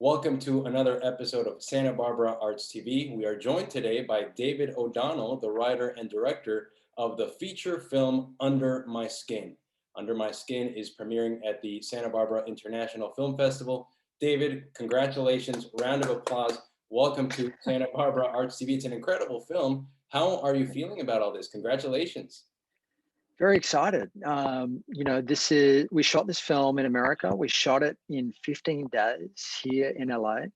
Welcome to another episode of Santa Barbara Arts TV. We are joined today by David O'Donnell, the writer and director of the feature film Under My Skin. Under My Skin is premiering at the Santa Barbara International Film Festival. David, congratulations, round of applause. Welcome to Santa Barbara Arts TV. It's an incredible film. How are you feeling about all this? Congratulations. Very excited. We shot this film in America. We shot it in 15 days here in LA.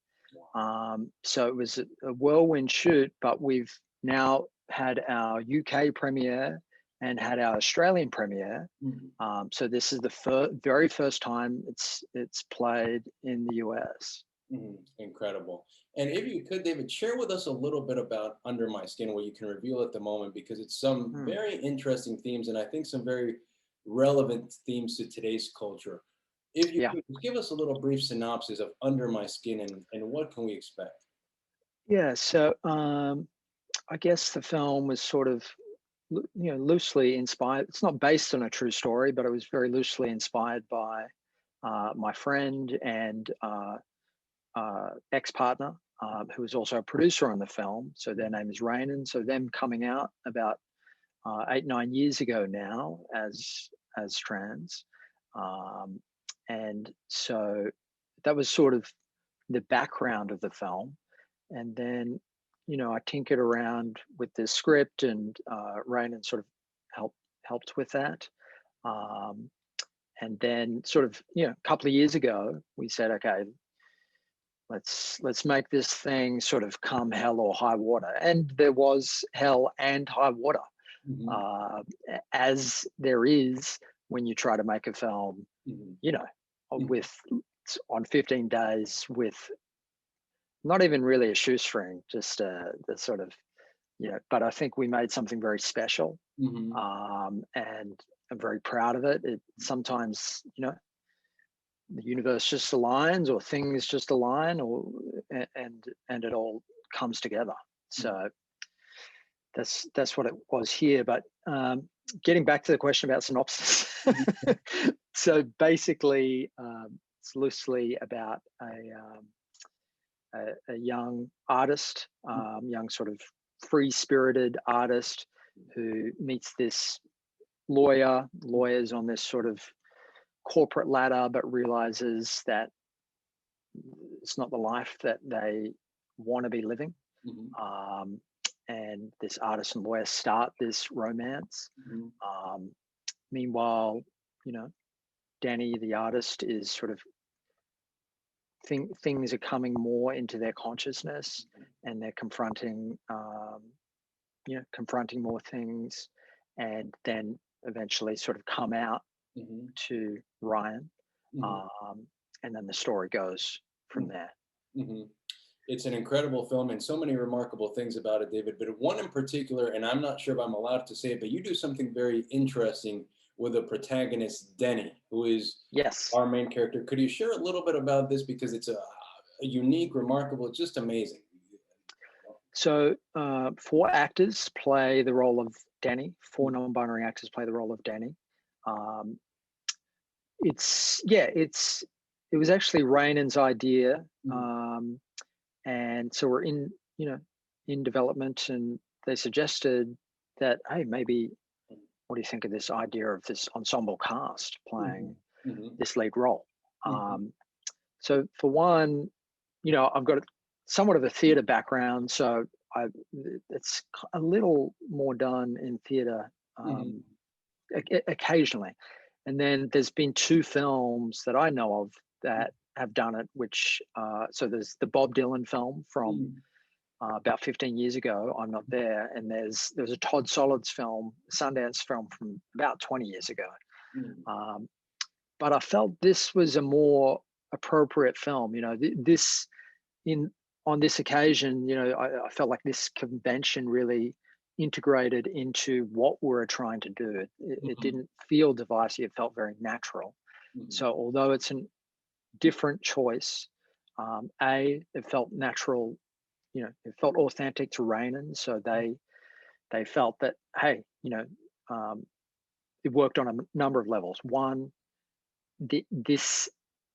So it was a whirlwind shoot, but we've now had our UK premiere and had our Australian premiere. So this is the very first time it's played in the US. Incredible. And if you could, David, share with us a little bit about Under My Skin, what you can reveal at the moment, because it's some very interesting themes and I think some very relevant themes to today's culture. If you could give us a little brief synopsis of Under My Skin and what can we expect? Yeah, so I guess the film was sort of, loosely inspired. It's not based on a true story, but it was very loosely inspired by my friend and ex-partner, who was also a producer on the film. So their name is Rainan. So them coming out about 8-9 years ago now as trans, and so that was sort of the background of the film. And then, I tinkered around with the script, and Rainan sort of helped with that. And then, sort of, a couple of years ago, we said, okay, let's make this thing sort of come hell or high water. And there was hell and high water, as there is when you try to make a film, with on 15 days with not even really a shoestring, just the sort of, but I think we made something very special, and I'm very proud of it. It sometimes, the universe just aligns, or things just align, or and it all comes together. So that's what it was here. But getting back to the question about synopsis, so basically, it's loosely about a young artist, young sort of free-spirited artist who meets this lawyers on this sort of corporate ladder, but realizes that it's not the life that they want to be living. And this artist and lawyer start this romance. Meanwhile, Denny, the artist, is sort of things are coming more into their consciousness, and they're confronting more things, and then eventually sort of come out to Ryan, and then the story goes from there. It's an incredible film and so many remarkable things about it, David, but one in particular, and I'm not sure if I'm allowed to say it, but you do something very interesting with the protagonist, Denny, who is our main character. Could you share a little bit about this? Because it's a unique, remarkable, just amazing. So 4 actors play the role of Denny. 4 non-binary actors play the role of Denny. It was actually Rainan's idea. And so we're in development, and they suggested that, hey, maybe, what do you think of this idea of this ensemble cast playing this lead role? So for one, I've got somewhat of a theater background, so it's a little more done in theater occasionally. And then there's been 2 films that I know of that have done it, which so there's the Bob Dylan film from about 15 years ago, I'm Not There, and there's a Todd Solondz film, Sundance film, from about 20 years ago. But I felt this was a more appropriate film. On this occasion, I felt like this convention really integrated into what we're trying to do. It didn't feel divisive; it felt very natural. So although it's a different choice, it felt natural. It felt authentic to Rainan. So they felt that, hey, it worked on a number of levels. One, this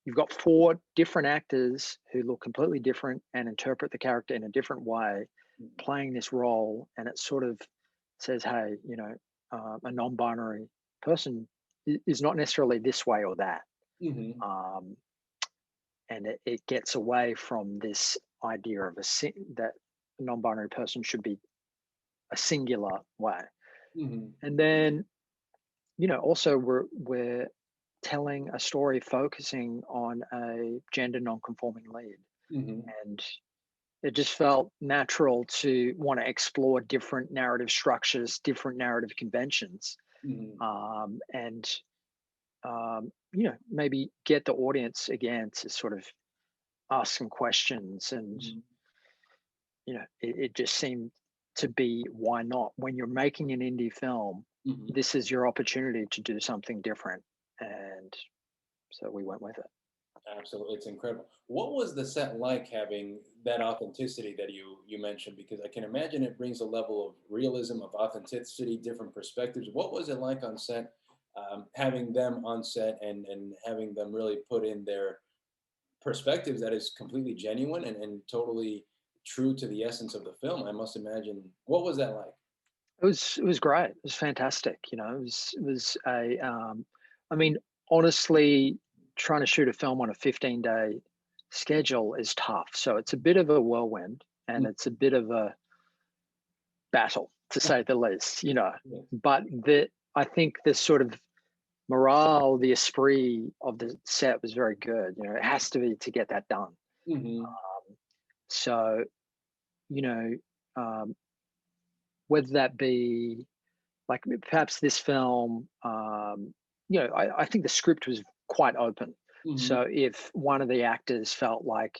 you've got four different actors who look completely different and interpret the character in a different way, playing this role, and it sort of says, hey, a non-binary person is not necessarily this way or that. Mm-hmm. And it gets away from this idea of that a non-binary person should be a singular way. Mm-hmm. And then, also we're telling a story focusing on a gender non-conforming lead. Mm-hmm. And it just felt natural to want to explore different narrative structures, different narrative conventions, Mm-hmm. and maybe get the audience again to sort of ask some questions. And Mm-hmm. it just seemed to be, why not? When you're making an indie film, Mm-hmm. this is your opportunity to do something different. And so we went with it. Absolutely, it's incredible. What was the set like having that authenticity that you mentioned? Because I can imagine it brings a level of realism, of authenticity, different perspectives. What was it like on set, having them on set and having them really put in their perspectives that is completely genuine and totally true to the essence of the film? I must imagine. What was that like? It was great. It was fantastic. It was I mean, honestly, trying to shoot a film on a 15-day schedule is tough. So it's a bit of a whirlwind, and Mm. it's a bit of a battle, to say the least. Yeah. But I think the sort of morale, the esprit of the set was very good. It has to be to get that done. Hmm. So, you know, um, whether that be like perhaps this film, I think the script was quite open. Hmm. So if one of the actors felt like,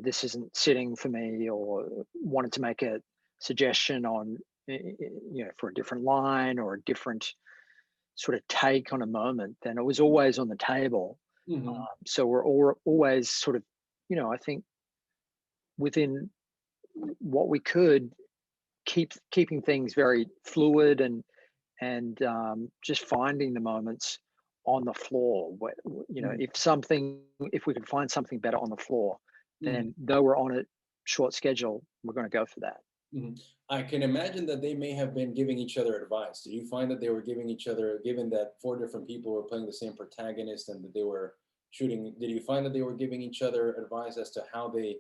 this isn't sitting for me, or wanted to make a suggestion on, for a different line or a different sort of take on a moment, then it was always on the table. Hmm. So we're always sort of, I think within what we could, keeping things very fluid, and just finding the moments on the floor where, Hmm. if we could find something better on the floor, Hmm. then though we're on a short schedule, we're going to go for that. Hmm. I can imagine that they may have been giving each other advice. Did you find that they were giving each other, given that four different people were playing the same protagonist and that they were shooting, did you find that they were giving each other advice as to how they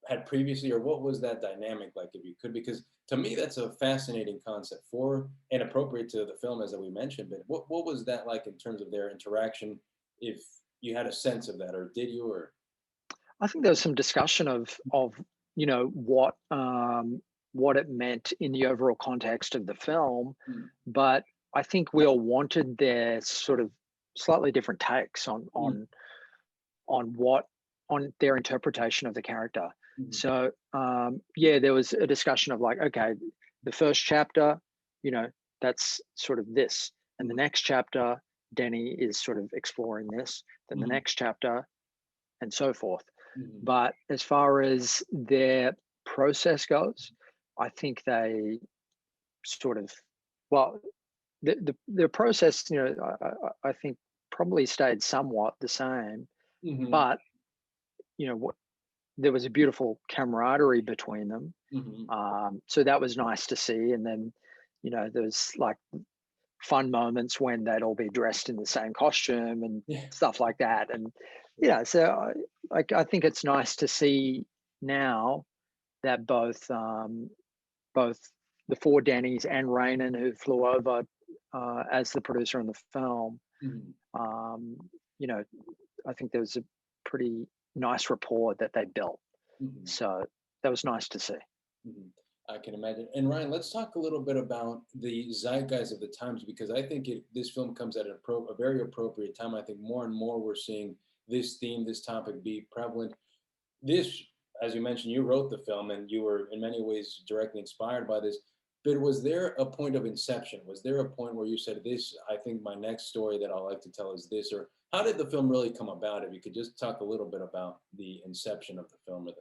had previously, or what was that dynamic like, if you could? Because to me, that's a fascinating concept for and appropriate to the film, as that we mentioned. But what was that like in terms of their interaction? If you had a sense of that, or did you, or? I think there was some discussion of what it meant in the overall context of the film, Mm, but I think we all wanted their sort of slightly different takes mm, on what on their interpretation of the character. mm, So yeah, there was a discussion of like, okay, the first chapter, you know, that's sort of this, and the mm, next chapter, Denny is sort of exploring this, then the mm, next chapter, and so forth. mm, But as far as their process goes, I think they sort of, well, the process, I think probably stayed somewhat the same, mm, but what, there was a beautiful camaraderie between them. mm, So that was nice to see. And then, there was like fun moments when they'd all be dressed in the same costume and yeah. stuff like that. And so I think it's nice to see now that both the four Dannys and Rainan, who flew over as the producer in the film, Mm, um, you know, I think there was a pretty nice rapport that they built. mm. So that was nice to see. Mhm. I can imagine. And Ryan, let's talk a little bit about the zeitgeist of the times, because I think this film comes at a very appropriate time. I think more and more we're seeing this theme, this topic be prevalent. This, as you mentioned, you wrote the film and you were in many ways directly inspired by this. But was there a point of inception? Was there a point where you said, "This, I think my next story that I like to tell is this," or how did the film really come about? If you could just talk a little bit about the inception of the film or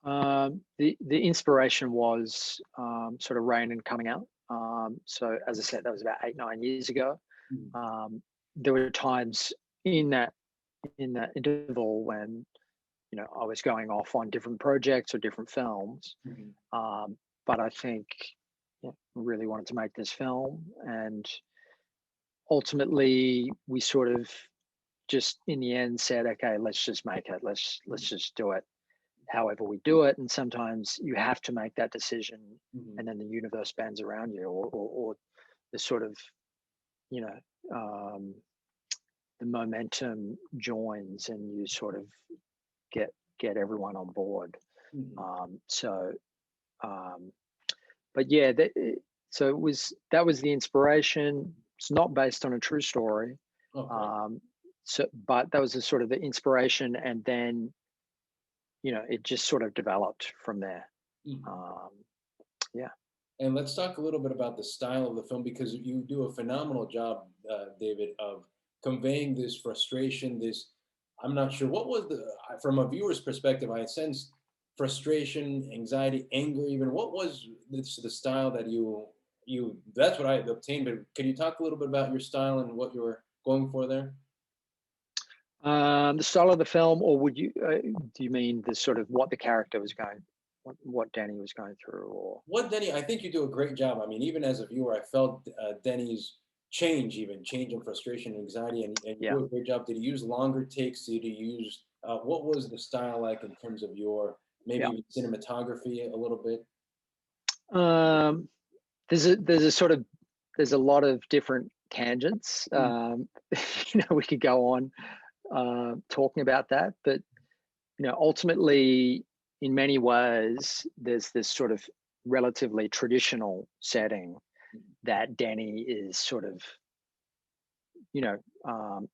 the. The inspiration was sort of Rain and coming out. So as I said, that was about 8-9 years ago. Mm, Um, there were times in that interval when I was going off on different projects or different films, but I think really wanted to make this film, and ultimately we sort of just in the end said, okay, let's just make it. Let's just do it however we do it. And sometimes you have to make that decision, and then the universe bends around you, or the sort of the momentum joins, and you sort of get everyone on board. But yeah, so that was the inspiration. It's not based on a true story. Okay. But that was the sort of the inspiration, and then it just sort of developed from there. Yeah. And let's talk a little bit about the style of the film, because you do a phenomenal job, David, of conveying this frustration. I'm not sure what was from a viewer's perspective, I sensed frustration, anxiety, anger, even. What was the style that that's what I obtained, but can you talk a little bit about your style and what you were going for there? The style of the film, or do you mean the sort of what the character was going, what Denny was going through, or What Denny? I think you do a great job. I mean, even as a viewer, I felt Denny's change, even change in frustration, anxiety, and you yeah. do a great job. Did you use longer takes? Did you use what was the style like in terms of your Yeah. maybe cinematography a little bit? There's a lot of different tangents. We could go on talking about that, but ultimately, in many ways, there's this sort of relatively traditional setting that Denny is sort of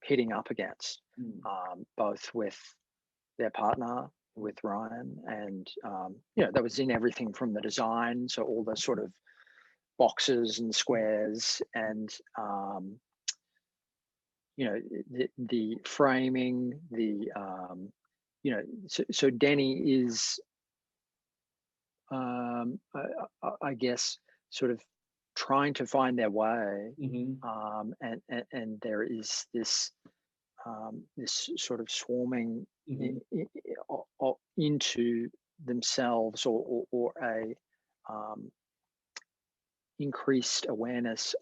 hitting up against, both with their partner, with Ryan, and that was in everything from the design, so all the sort of boxes and squares, and the framing, so Denny is I guess sort of trying to find their way, and there is this this sort of swarming into themselves, or a increased awareness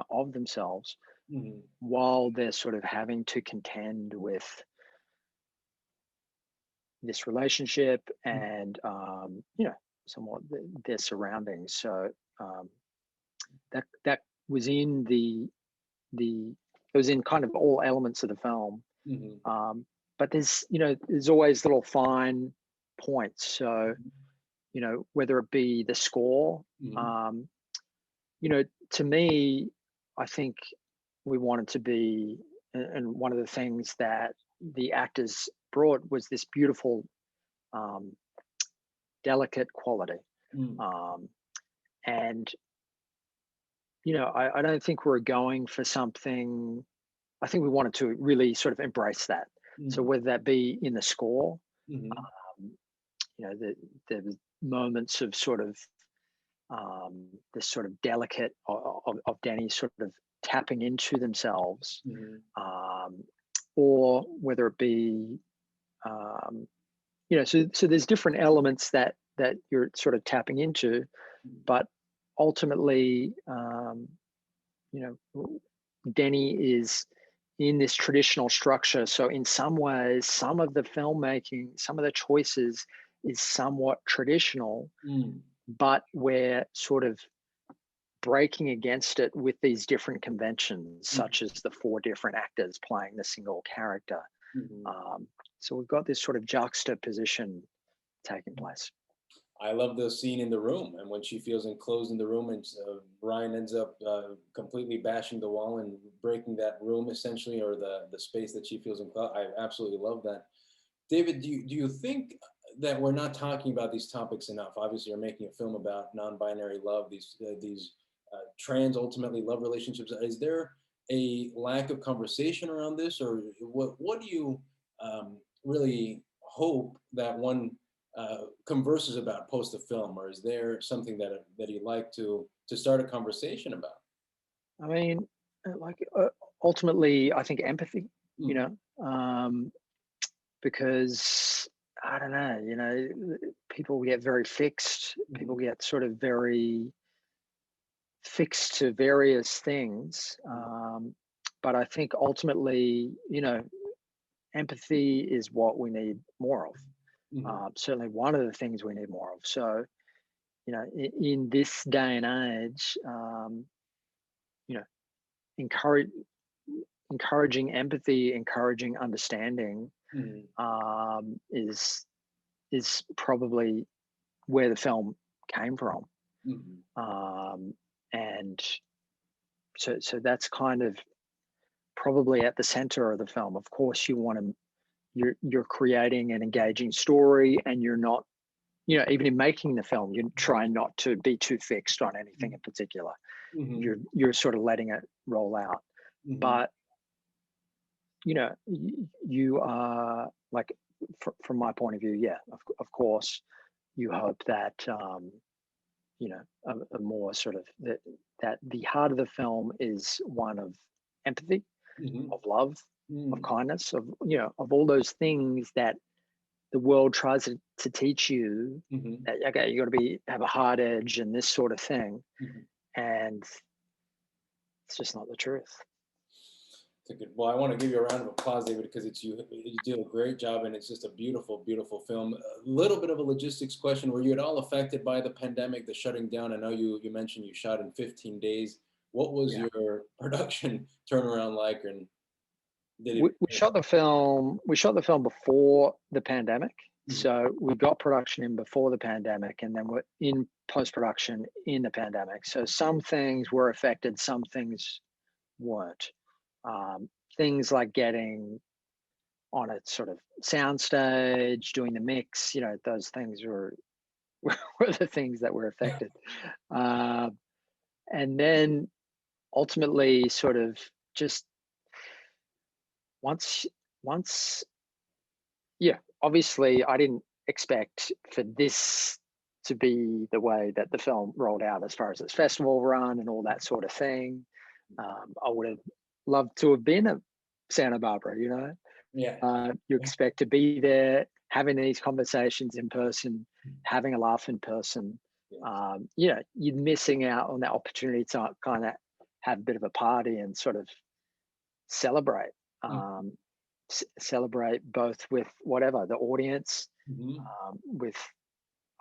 of themselves, while they're sort of having to contend with this relationship and somewhat their surroundings. So that was in it was in kind of all elements of the film. But there's always little fine points. So whether it be the score, to me, I think we wanted to be, and one of the things that the actors brought was this beautiful, delicate quality. And I don't think we're going for something. I think we wanted to really sort of embrace that. So whether that be in the score, the moments of sort of this sort of delicate of Denny sort of tapping into themselves, or whether it be so there's different elements that you're sort of tapping into, but ultimately Denny is in this traditional structure. So in some ways, some of the filmmaking, some of the choices is somewhat traditional, but we're sort of breaking against it with these different conventions, such as the 4 different actors playing the single character. So we've got this sort of juxtaposition taking place. I love the scene in the room, and when she feels enclosed in the room, and Brian ends up completely bashing the wall and breaking that room essentially, or the space that she feels enclosed. I absolutely love that. David, do you think that we're not talking about these topics enough? Obviously, you're making a film about non-binary love, these trans ultimately love relationships. Is there a lack of conversation around this, or what do you really hope that one converses about post the film, or is there something that you'd like to start a conversation about? I mean, ultimately, I think empathy. you know, because I don't know, you know, people get very fixed. People get sort of very fixed to various things. But I think ultimately, you know, empathy is what we need more of. Certainly one of the things we need more of. So, you know, in this day and age, you know, encourage encouraging empathy, encouraging understanding, is probably where the film came from. And so that's kind of probably at the center of the film. Of course, you're creating an engaging story, and you're not, you know, even in making the film, you try not to be too fixed on anything in particular. You're sort of letting it roll out. But you know, you are like, from my point of view, yeah, of course, you hope that you know, a more sort of that the heart of the film is one of empathy, of love, of kindness, of, you know, of all those things that the world tries to teach you, that okay, you got to have a hard edge and this sort of thing, and it's just not the truth. Well, I want to give you a round of applause, David, because you do a great job, and it's just a beautiful, beautiful film. A little bit of a logistics question: were you at all affected by the pandemic, the shutting down? I know you mentioned you shot in 15 days. What was your production turnaround like, and we shot the film before the pandemic. So we got production in before the pandemic, and then we're in post-production in the pandemic. So some things were affected, some things weren't. Things like getting on a sort of sound stage, doing the mix, you know, those things were the things that were affected. And then ultimately sort of just once, yeah, obviously I didn't expect for this to be the way that the film rolled out as far as its festival run and all that sort of thing. I would have loved to have been at Santa Barbara, you know. You expect to be there, having these conversations in person, having a laugh in person. You know, you're missing out on that opportunity to kind of have a bit of a party and sort of celebrate. Celebrate both with whatever the audience, with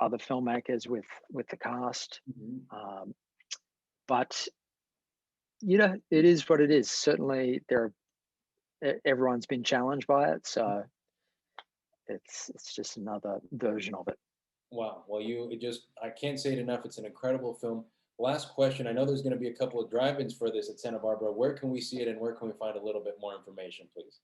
other filmmakers, with the cast. But you know, it is what it is. Certainly, everyone's been challenged by it, so it's just another version of it. Wow. Well, I can't say it enough. It's an incredible film. Last question. I know there's going to be a couple of drive-ins for this at Santa Barbara. Where can we see it, and where can we find a little bit more information, please?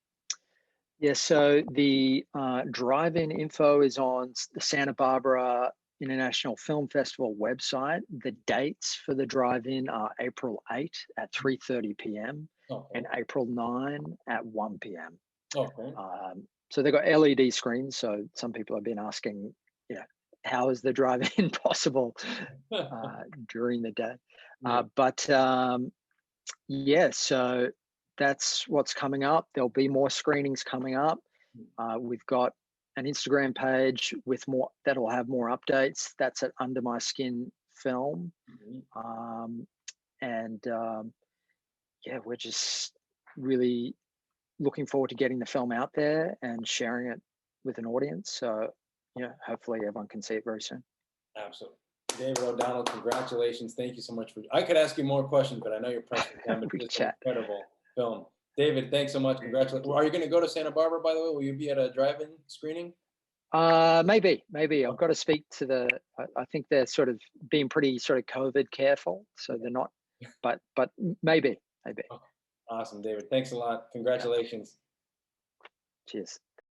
Yeah, so the drive-in info is on the Santa Barbara International Film Festival website. The dates for the drive-in are April 8 at 3:30 p.m. and April 9 at 1 p.m. So they've got LED screens. So some people have been asking, you know, how is the drive-in possible during the day? But yeah, so that's what's coming up. There'll be more screenings coming up. We've got an Instagram page with more that'll have more updates. That's at Under My Skin Film. Yeah, we're just really looking forward to getting the film out there and sharing it with an audience. So, you know, hopefully everyone can see it very soon. Absolutely. David O'Donnell, congratulations. Thank you so much I could ask you more questions, but I know you're pressed for time, but it's an incredible film. David, thanks so much. Congratulations. Are you going to go to Santa Barbara, by the way? Will you be at a drive-in screening? Maybe. I've got to speak to I think they're sort of being pretty sort of COVID careful. So they're not, but maybe. Okay. Awesome, David. Thanks a lot. Congratulations. Cheers.